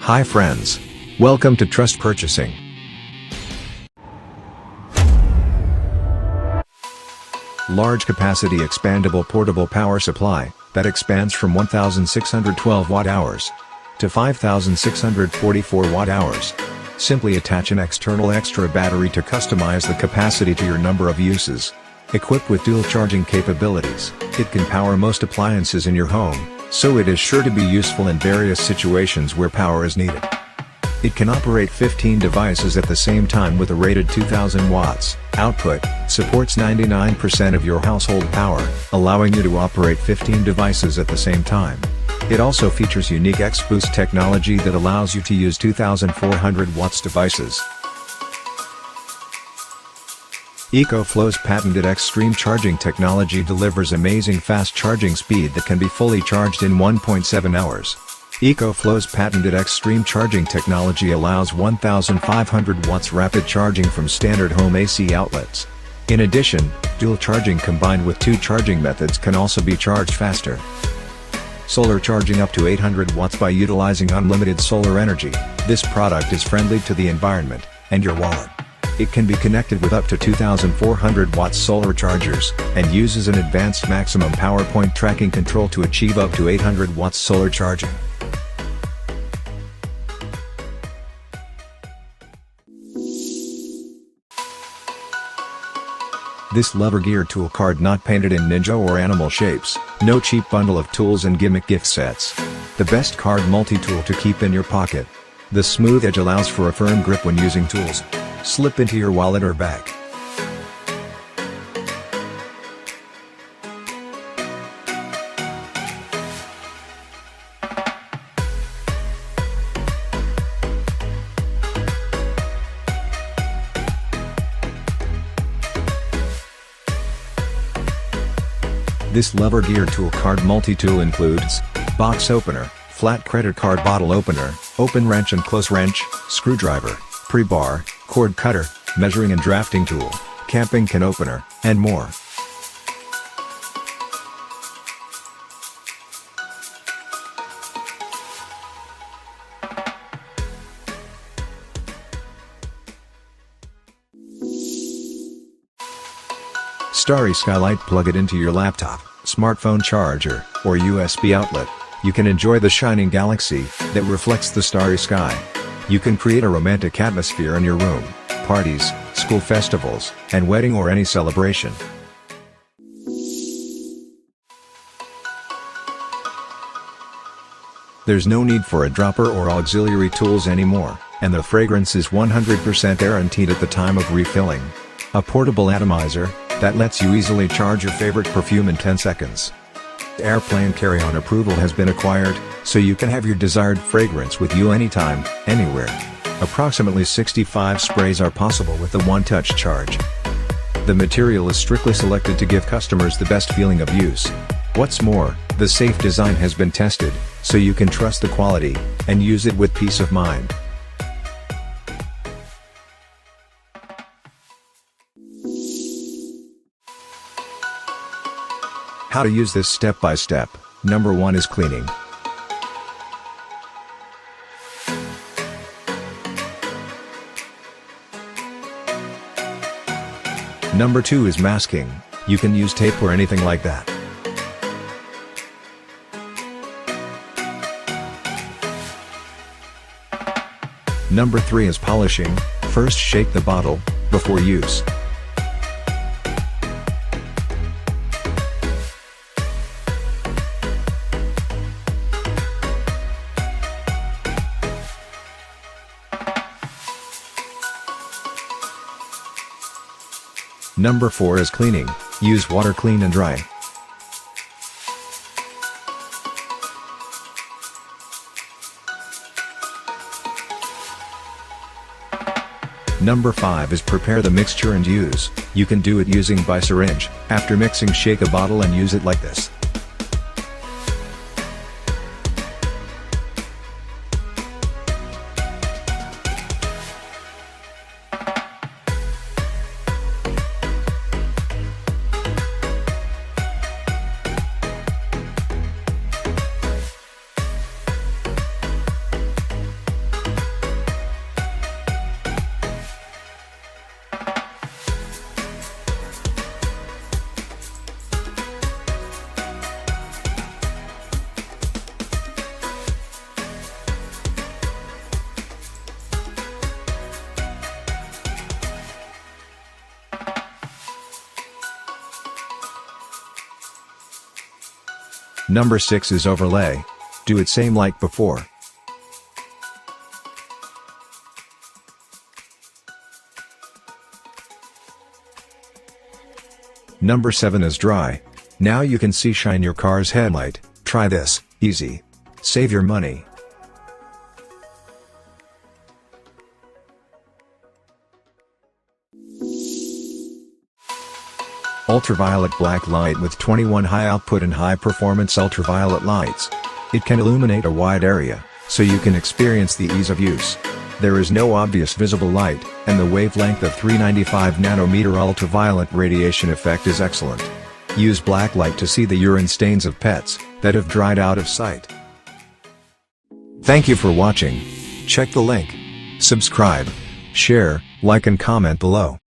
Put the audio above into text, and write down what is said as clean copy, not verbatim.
Hi friends. Welcome to Trust Purchasing. Large capacity expandable portable power supply that expands from 1612 watt-hours to 5644 watt-hours. Simply attach an external extra battery to customize the capacity to your number of uses. Equipped with dual charging capabilities, it can power most appliances in your home, so it is sure to be useful in various situations where power is needed. It can operate 15 devices at the same time with a rated 2000 watts output, supports 99% of your household power, allowing you to operate 15 devices at the same time. It also features unique X-Boost technology that allows you to use 2400 watts devices. EcoFlow's patented Xtreme charging technology delivers amazing fast charging speed that can be fully charged in 1.7 hours. EcoFlow's patented Xtreme charging technology allows 1500 watts rapid charging from standard home AC outlets. In addition, dual charging combined with two charging methods can also be charged faster. Solar charging up to 800 watts by utilizing unlimited solar energy. This product is friendly to the environment and your wallet. It can be connected with up to 2400 watts solar chargers, and uses an advanced maximum power point tracking control to achieve up to 800 watts solar charging. This lever gear tool card not painted in ninja or animal shapes, no cheap bundle of tools and gimmick gift sets. The best card multi-tool to keep in your pocket. The smooth edge allows for a firm grip when using tools. Slip into your wallet or bag. This lever gear tool card multi-tool includes box opener, flat credit card bottle opener, open wrench and close wrench, screwdriver, pre-bar, cord cutter, measuring and drafting tool, camping can opener, and more. Starry Skylight. Plug it into your laptop, smartphone charger, or USB outlet. You can enjoy the shining galaxy that reflects the starry sky. You can create a romantic atmosphere in your room, parties, school festivals, and wedding or any celebration. There's no need for a dropper or auxiliary tools anymore, and the fragrance is 100% guaranteed at the time of refilling. A portable atomizer that lets you easily charge your favorite perfume in 10 seconds. Airplane carry-on approval has been acquired, so you can have your desired fragrance with you anytime, anywhere. Approximately 65 sprays are possible with the one-touch charge. The material is strictly selected to give customers the best feeling of use. What's more, the safe design has been tested, so you can trust the quality, and use it with peace of mind. How to use this step by step. Number 1 is cleaning. Number 2 is masking. You can use tape or anything like that. Number 3 is polishing. First shake the bottle before use. Number 4 is cleaning. Use water clean and dry. Number 5 is prepare the mixture and use. You can do it using by syringe. After mixing, shake a bottle and use it like this. Number 6 is overlay. Do it same like before. Number 7 is dry. Now you can see shine your car's headlight. Try this, easy. Save your money. Ultraviolet black light with 21 high output and high performance ultraviolet lights. It can illuminate a wide area, so you can experience the ease of use. There is no obvious visible light, and the wavelength of 395 nanometer ultraviolet radiation effect is excellent. Use black light to see the urine stains of pets that have dried out of sight. Thank you for watching. Check the link. Subscribe, share, like and comment below.